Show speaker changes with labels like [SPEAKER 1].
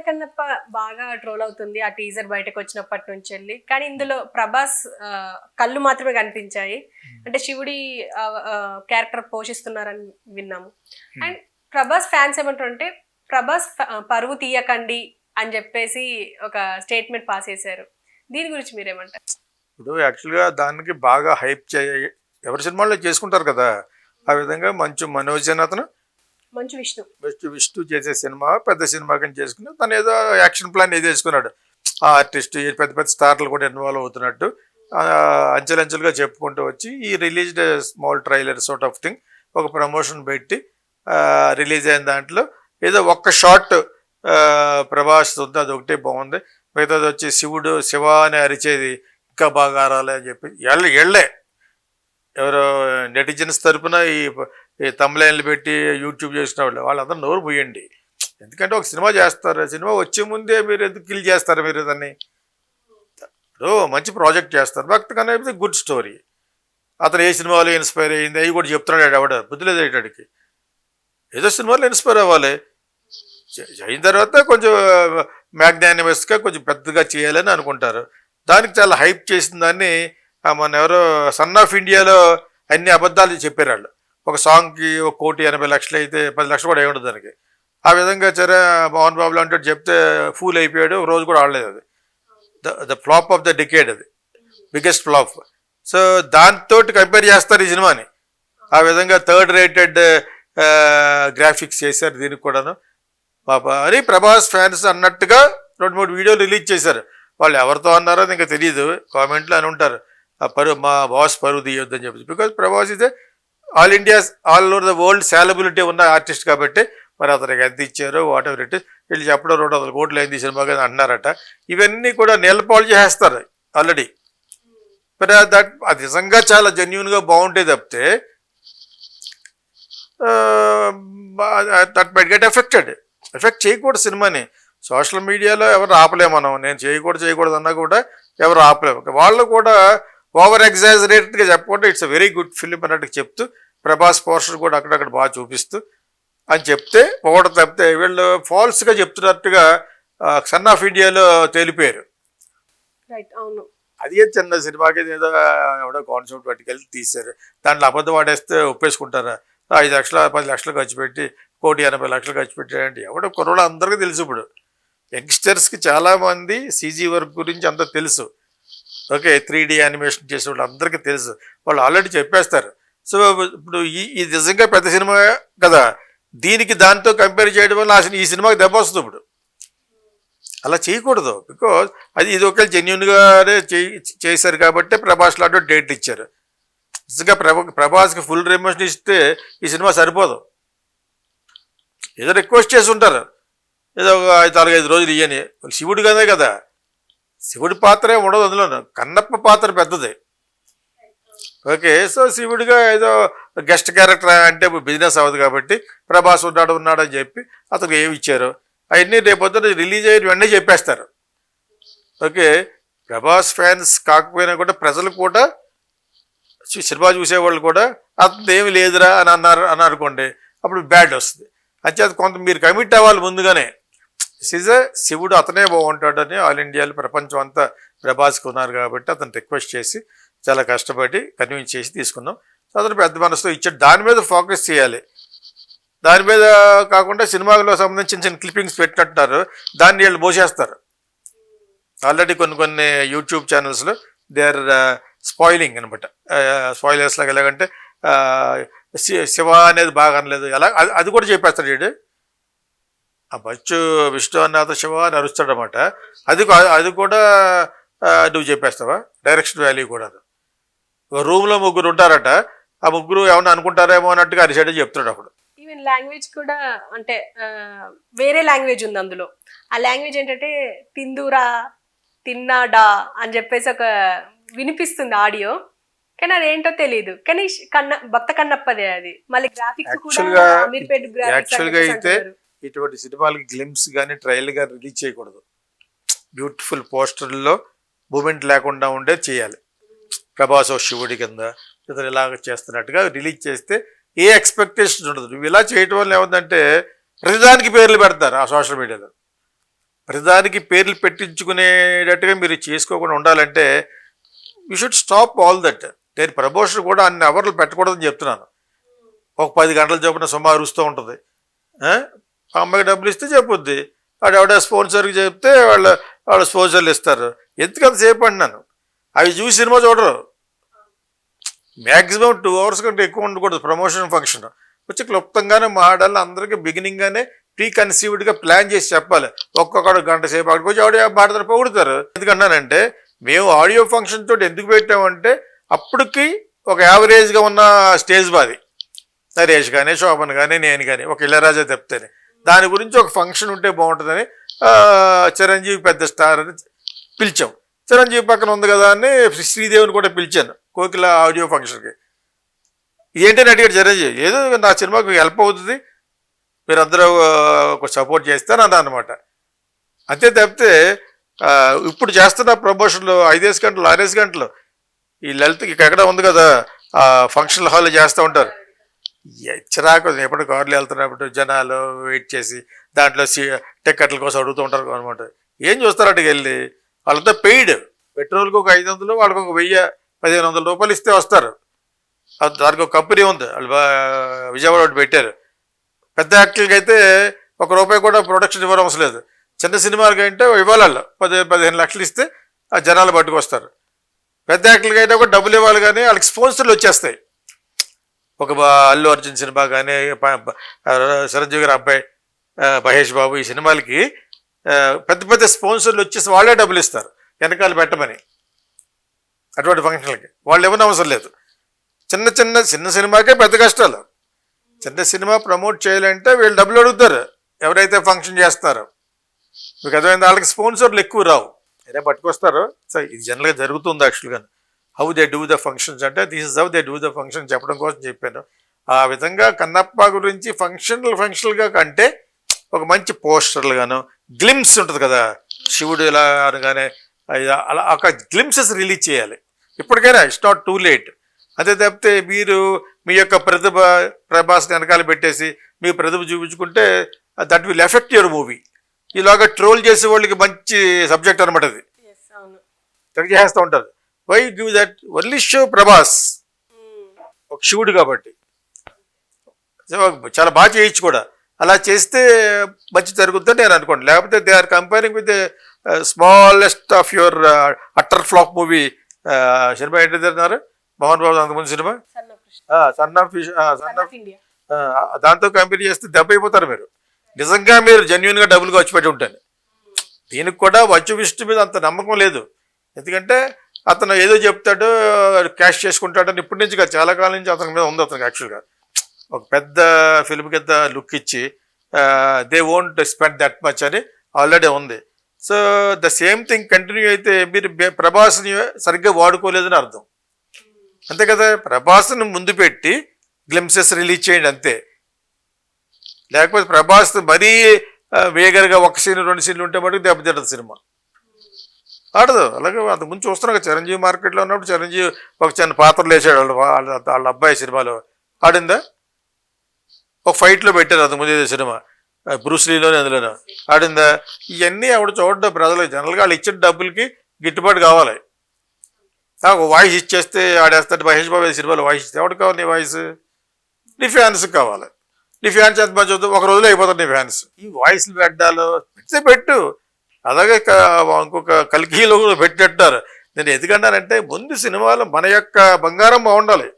[SPEAKER 1] కన్నప్ప బాగా ట్రోల్ అవుతుంది ఆ టీజర్ బయటకు వచ్చినప్పటి నుంచి వెళ్ళి. కానీ ఇందులో ప్రభాస్ కళ్ళు మాత్రమే కనిపించాయి. అంటే శివుడి క్యారెక్టర్ పోషిస్తున్నారని విన్నాము. అండ్ ప్రభాస్ ఫ్యాన్స్ ఏమంటారంటే ప్రభాస్ పరువు తీయకండి అని చెప్పేసి ఒక స్టేట్మెంట్ పాస్ చేశారు. దీని గురించి మీరేమంటారు?
[SPEAKER 2] ఇప్పుడు యాక్చువల్గా దానికి బాగా హైప్ ఎవరి సినిమాల్లో చేసుకుంటారు కదా, ఆ విధంగా మంచు మనోజ్ అని అతను
[SPEAKER 1] మంచు
[SPEAKER 2] విష్ణు చేసే సినిమా పెద్ద సినిమా కానీ చేసుకుని తను ఏదో యాక్షన్ ప్లాన్ ఏదో వేసుకున్నాడు. ఆ ఆర్టిస్ట్ పెద్ద పెద్ద స్టార్లు కూడా ఇన్వాల్వ్ అవుతున్నట్టు అంచెలంచెలుగా చెప్పుకుంటూ వచ్చి ఈ released small trailer sort of thing ఒక ప్రమోషన్ పెట్టి రిలీజ్ అయిన దాంట్లో ఏదో ఒక్క షార్ట్ ప్రభాస్ ఉంది, అది ఒకటే బాగుంది. మిగతాది వచ్చి శివ అని అరిచేది ఇంకా బాగా ఆరాలి అని చెప్పి ఎళ్ళే ఎవరో నెటిజన్స్ తరపున ఈ తమ్లైన్లు పెట్టి యూట్యూబ్ చేసిన వాళ్ళందరూ నోరు పోయండి. ఎందుకంటే ఒక సినిమా చేస్తారు, సినిమా వచ్చే ముందే మీరు ఎందుకు కిల్ చేస్తారు? మీరు దాన్ని మంచి ప్రాజెక్ట్ చేస్తారు, భక్తి కన్నా గుడ్ స్టోరీ. అతను ఏ సినిమాలో ఇన్స్పైర్ అయ్యింది అవి కూడా చెప్తున్నాడు. ఎవడ బుద్ధి లేదు అయ్యేటాడికి. ఏదో సినిమాలో ఇన్స్పైర్ అవ్వాలి, అయిన తర్వాత కొంచెం మ్యాగ్నానిమస్గా కొంచెం పెద్దగా చేయాలని అనుకుంటారు. దానికి చాలా హైప్ చేసిన దాన్ని మన ఎవరో సన్ ఆఫ్ ఇండియాలో అన్ని అబద్ధాలు చెప్పారు వాళ్ళు. ఒక సాంగ్కి 1,80,00,000 అయితే 10 లక్షలు కూడా ఏముంటుంది దానికి. ఆ విధంగా సరే మోహన్ బాబు లాంటి చెప్తే ఫూల్ అయిపోయాడు, రోజు కూడా ఆడలేదు. అది the flop of the decade, అది బిగ్గెస్ట్ ఫ్లాప్. సో దాంతో కంపేర్ చేస్తారు ఈ సినిమాని. ఆ విధంగా థర్డ్ రేటెడ్ గ్రాఫిక్స్ చేశారు దీనికి కూడాను. పాపా అని ప్రభాస్ ఫ్యాన్స్ అన్నట్టుగా 2-3 వీడియోలు రిలీజ్ చేశారు. వాళ్ళు ఎవరితో అన్నారో ఇంకా తెలియదు, కామెంట్లు అని ఉంటారు. మా బాస్ పరువు తీయొద్దు అని చెప్పి. బికాజ్ ప్రభాస్ ఇదే all over the world solubility ఉన్న ఆర్టిస్ట్ కాబట్టి మరి అతనికి ఎంత ఇచ్చారో వాట్ ఎవర్ ఇట్ ఇస్ వీళ్ళు చెప్పడం 200 కోట్లు అయింది సినిమా కదా అంటున్నారట. ఇవన్నీ కూడా నేలపాలు చేసేస్తారు ఆల్రెడీ. మరి అది నిజంగా చాలా జెన్యున్గా బాగుంటే తప్పితే దట్ మైట్ గెట్ ఎఫెక్ట్ చేయకూడదు సినిమాని. సోషల్ మీడియాలో ఎవరు ఆపలేము మనం. నేను చేయకూడదు అన్నా కూడా ఎవరు ఆపలేము. వాళ్ళు కూడా ఓవర్ ఎగ్జాజరేటెడ్గా చెప్పకుండా it's a very good film అన్నట్టు చెప్తూ ప్రభాస్ పోస్టర్ కూడా అక్కడక్కడ బాగా చూపిస్తూ అని చెప్తే ఒకటి తప్పితే వీళ్ళు ఫాల్స్గా చెప్తున్నట్టుగా సన్ ఆఫ్ ఇండియాలో తేలిపోయారు. అది చిన్న సినిమాకి ఏదో ఎవడో కాన్సెప్ట్ పట్టుకెళ్ళి తీశారు, దాంట్లో అబద్ధం ఆడేస్తే ఒప్పేసుకుంటారా? 5 లక్షలు 10 లక్షలు ఖర్చు పెట్టి 1,80,00,000 ఖర్చు పెట్టారంటే ఎవడో కుర్రోళ్ళు అందరికీ తెలుసు. ఇప్పుడు యంగ్స్టర్స్కి చాలామంది సీజీ వర్క్ గురించి అంతా తెలుసు. ఓకే, 3D యానిమేషన్ చేసే వాళ్ళు అందరికీ తెలుసు, వాళ్ళు ఆల్రెడీ చెప్పేస్తారు. సో ఇప్పుడు ఈ నిజంగా పెద్ద సినిమా కదా, దీనికి దాంతో కంపేర్ చేయడం వల్ల ఈ సినిమాకి దెబ్బ వస్తుంది. ఇప్పుడు అలా చేయకూడదు. బికాజ్ ఇది ఒకే జెన్యున్గానే చేశారు కాబట్టి ప్రభాస్ లాంటి డేట్లు ఇచ్చారు. నిజంగా ప్రభాస్కి ఫుల్ రెమ్యూనరేషన్ ఇస్తే ఈ సినిమా సరిపోదు. ఏదో రిక్వెస్ట్ చేసి ఉంటారు, ఏదో 4-5 రోజులు ఇయ్యని. శివుడు కదే కదా, శివుడి పాత్రే ఉండదు అందులో, కన్నప్ప పాత్ర పెద్దది. ఓకే, సో శివుడిగా ఏదో గెస్ట్ క్యారెక్టర్ అంటే బిజినెస్ అవ్వదు కాబట్టి ప్రభాస్ ఉన్నాడని చెప్పి అతనికి ఏమి ఇచ్చారు అవన్నీ రేపొద్దున రిలీజ్ అయ్యి వెంటనే చెప్పేస్తారు. ఓకే, ప్రభాస్ ఫ్యాన్స్ కాకపోయినా కూడా ప్రజలు కూడా సినిమా చూసేవాళ్ళు కూడా అతను ఏమి లేదురా అని అనుకోండి, అప్పుడు బ్యాడ్ వస్తుంది. అంచేత కొంత మీరు కమిట్ అవ్వాలి ముందుగానే. శివుడు అతనే బాగుంటాడని ఆల్ ఇండియాలో ప్రపంచం అంతా ప్రభాస్కి ఉన్నారు కాబట్టి అతను రిక్వెస్ట్ చేసి చాలా కష్టపడి కన్విన్స్ చేసి తీసుకున్నాం. అతను పెద్ద మనసుతో ఇచ్చాడు. దాని మీద ఫోకస్ చేయాలి, దాని మీద కాకుండా సినిమాలో సంబంధించిన చిన్న క్లిప్పింగ్స్ పెట్టినట్టున్నారు, దాన్ని వీళ్ళు పోసేస్తారు. ఆల్రెడీ కొన్ని యూట్యూబ్ ఛానల్స్లో దే ఆర్ స్పాయిలింగ్ అనమాట. స్పాయిలర్స్ లాగా ఎలాగంటే శివ అనేది బాగా అనలేదు, ఎలా అది కూడా చెప్పేస్తాడు వీడు. ఆ బచ్చు విష్ణు అన్నాథ శివ అని అరుస్తాడనమాట. అది కూడా నువ్వు చెప్పేస్తావా? డైరెక్షన్ వాల్యూ కూడా. రూమ్లో 3 ఉంటారట, ఆ 3 ఏమన్నా అనుకుంటారేమో అన్నట్టుగా అరిసాడే చెప్తున్నాడు. అప్పుడు
[SPEAKER 1] ఈవెన్ లాంగ్వేజ్ కూడా అంటే వేరే లాంగ్వేజ్ ఉంది అందులో. ఆ లాంగ్వేజ్ ఏంటంటే తిందూరా తిన్నాడా అని చెప్పేసి ఒక వినిపిస్తుంది ఆడియో, కానీ అది ఏంటో తెలియదు. కానీ భక్త కన్నప్పదే అది. మళ్ళీ గ్రాఫిక్స్ కూడా అమీర్పేట్
[SPEAKER 2] యాక్చువల్గా అయితే ఇటువంటి సినిమాలకి గ్లిమ్స్ కానీ ట్రైల్ కానీ రిలీజ్ చేయకూడదు. బ్యూటిఫుల్ పోస్టర్లో మూమెంట్ లేకుండా ఉండే చేయాలి. ప్రభాస్ శివుడి కింద ఇతను ఇలాగ చేస్తున్నట్టుగా రిలీజ్ చేస్తే ఏ ఎక్స్పెక్టేషన్ ఉండదు. నువ్వు ఇలా చేయటం వల్ల ఏముందంటే ప్రతిదానికి పేర్లు పెడతారు ఆ సోషల్ మీడియాలో. ప్రతిదానికి పేర్లు పెట్టించుకునేటట్టుగా మీరు చేసుకోకుండా ఉండాలంటే you should stop all that. నేను ప్రమోషన్ కూడా అన్ని అవర్లు పెట్టకూడదని చెప్తున్నాను. ఒక 10 గంటల చొప్పున సుమారు అరుస్తూ ఉంటుంది. ఆ అమ్మాయికి డబ్బులు ఇస్తే చెప్పుద్ది, వాడు ఎవడ స్పాన్సర్కి చెప్తే వాళ్ళ స్పాన్సర్లు ఇస్తారు. ఎందుకు అంతసేపు అంటున్నాను. అవి చూసి సినిమా చూడరు. మ్యాక్సిమం 2 hours కంటే ఎక్కువ ఉండకూడదు ప్రమోషన్ ఫంక్షన్. వచ్చి క్లుప్తంగానే మాడాలి, అందరికీ బిగినింగ్గానే ప్రీ కన్సీవ్డ్గా ప్లాన్ చేసి చెప్పాలి. ఒక్కొక్కడు గంట సేపు అక్కడికి వచ్చి ఆడియో మాట్లాడి పొగుడుతారు. ఎందుకన్నానంటే మేము ఆడియో ఫంక్షన్ తోటి ఎందుకు పెట్టామంటే అప్పటికి ఒక యావరేజ్గా ఉన్న స్టేజ్ బాది, నరేష్ కానీ శోభన్ కానీ నేను కానీ ఒక ఇళయరాజా చెప్తేనే దాని గురించి ఒక ఫంక్షన్ ఉంటే బాగుంటుందని చిరంజీవి పెద్ద స్టార్ అని పిలిచాం. చిరంజీవి పక్కన ఉంది కదా అని శ్రీదేవిని కూడా పిలిచాను కోకిల ఆడియో ఫంక్షన్కి. ఏంటని అడిగాడు చిరంజీవి, ఏదో నా సినిమాకు హెల్ప్ అవుతుంది, మీరందరూ ఒక సపోర్ట్ చేస్తాను అన్నా అనమాట. అంతే తప్పితే ఇప్పుడు చేస్తున్న ప్రమోషన్లు 5 గంటలు 6 గంటలు ఈ లలితకి ఎక్కడ ఉంది కదా ఫంక్షన్ హాల్లో చేస్తూ ఉంటారు. చిరాకు. ఎప్పుడు కార్లు వెళ్తున్నప్పుడు జనాలు వెయిట్ చేసి దాంట్లో టికెట్ల కోసం అడుగుతూ ఉంటారు అనమాట. ఏం చూస్తారు అటుకు వెళ్ళి, వాళ్ళంతా పెయిడ్. పెట్రోల్కి ఒక 500, వాళ్ళకి ఒక 1000-1500 రూపాయలు ఇస్తే వస్తారు. దానికి ఒక కంపెనీ ఉంది, వాళ్ళు విజయవాడ ఒకటి పెట్టారు. పెద్ద యాక్టర్లకి అయితే ₹1 కూడా ప్రొడక్షన్ ఇవ్వడం అవసరం లేదు. చిన్న సినిమాలకి అంటే ఇవ్వాలి, 10-15 లక్షలు ఇస్తే ఆ జనాలు పట్టుకొస్తారు. పెద్ద యాక్టర్లకి అయితే కూడా డబ్బులు ఇవ్వాలి, కానీ వాళ్ళకి స్పాన్సర్లు వచ్చేస్తాయి. ఒక అల్లు అర్జున్ సినిమా కానీ చిరంజీవి గారి అబ్బాయి మహేష్ బాబు ఈ సినిమాలకి పెద్ద పెద్ద స్పాన్సర్లు వచ్చేసి వాళ్ళే డబ్బులు ఇస్తారు వెనకాల పెట్టమని. అటువంటి ఫంక్షన్లకి వాళ్ళు ఇవ్వని అవసరం లేదు. చిన్న సినిమాకే పెద్ద కష్టాలు. చిన్న సినిమా ప్రమోట్ చేయాలంటే వీళ్ళు డబ్బులు అడుగుతారు ఎవరైతే ఫంక్షన్ చేస్తారో. మీకు అర్థమైంది, వాళ్ళకి స్పాన్సర్లు ఎక్కువ రావు, అయినా పట్టుకొస్తారు. సో ఇది జనరల్గా జరుగుతుంది యాక్చువల్గా. How they do the functions అంటే this is how they do the function చెప్పడం కోసం చెప్పాను. ఆ విధంగా కన్నప్ప గురించి ఫంక్షన్గా కంటే ఒక మంచి పోస్టర్లు గాను గ్లిమ్స్ ఉంటుంది కదా, శివుడు ఇలా అనగానే అలా ఒక గ్లిమ్సెస్ రిలీజ్ చేయాలి. ఇప్పటికైనా ఇట్స్ నాట్ టూ లేట్. అదే తప్పితే మీరు మీ యొక్క ప్రభాస్ని వెనకాల పెట్టేసి మీ ప్రతిభ చూపించుకుంటే that will effect your movie. ఇలాగా ట్రోల్ చేసే వాళ్ళకి మంచి సబ్జెక్ట్ అనమాట. అది తెగ చేస్తూ ఉంటారు. Why give that only show Prabhas, ఒక శివుడు కాబట్టి చాలా బాగా చేయొచ్చు కూడా. అలా చేస్తే మంచి జరుగుతుందని నేను అనుకోండి. లేకపోతే they are comparing with smallest of your utter flop movie. సినిమా ఏంటి అన్నారు మోహన్ బాబు అంతకుముందు సినిమా సన్ ఆఫ్ ఇండియా. దాంతో కంపేర్ చేస్తే దెబ్బ అయిపోతారు మీరు. నిజంగా మీరు జెన్యున్గా డబ్బులు ఖర్చు పెట్టి ఉంటాను. దీనికి కూడా వచ్చు విష్ణు మీద అంత నమ్మకం లేదు. ఎందుకంటే అతను ఏదో చెప్తాడు, క్యాష్ చేసుకుంటాడని ఇప్పటి నుంచి కాదు, చాలా కాలం నుంచి అతని మీద ఉంది. అతనికి యాక్చువల్గా ఒక పెద్ద ఫిల్మ్ కింద లుక్ ఇచ్చి they won't spend that much అని ఆల్రెడీ ఉంది. So the same thing continue అయితే మీరు ప్రభాస్ని సరిగ్గా వాడుకోలేదని అర్థం. అంతే కదా, ప్రభాస్ని ముందు పెట్టి గ్లిమ్సెస్ రిలీజ్ చేయండి అంతే. లేకపోతే ప్రభాస్ మరీ వేగరగా 1 సీన్ 2 సీన్లు ఉంటే మటుకు దెబ్బతింటది సినిమా, ఆడదు. అలాగే అంతకుముందు చూస్తున్నాం కదా, చిరంజీవి మార్కెట్లో ఉన్నప్పుడు చిరంజీవి ఒక చిన్న పాత్రలు వేసాడు వాళ్ళ అబ్బాయి సినిమాలో. ఆడిందా? ఒక ఫైట్లో పెట్టారు అంతకుముందు ఏదో సినిమా బ్రూస్లీలోనే, అందులోనూ ఆడిందా? ఇవన్నీ ఆవిడ చూడడం ప్రజలకు జనరల్గా వాళ్ళు ఇచ్చిన డబ్బులకి గిట్టుబాటు కావాలి. ఒక వాయిస్ ఇచ్చేస్తే ఆడేస్తాడు. మహేష్ బాబు సినిమాలో వాయిస్ ఇస్తే ఎవరికి కావాలి నీ వాయిస్? నీ ఫ్యాన్స్కి కావాలి. నీ ఫ్యాన్స్ ఎంత మంచి అవుతుంది, ఒక రోజులో అయిపోతారు నీ ఫ్యాన్స్. ఈ వాయిస్లు పెట్టాలో పెడితే పెట్టు. అలాగే ఇంకొక కల్కీలో కూడా పెట్టినట్టారు. నేను ఎందుకన్నానంటే ముందు సినిమాలో మన యొక్క బంగారం బాగుండాలి.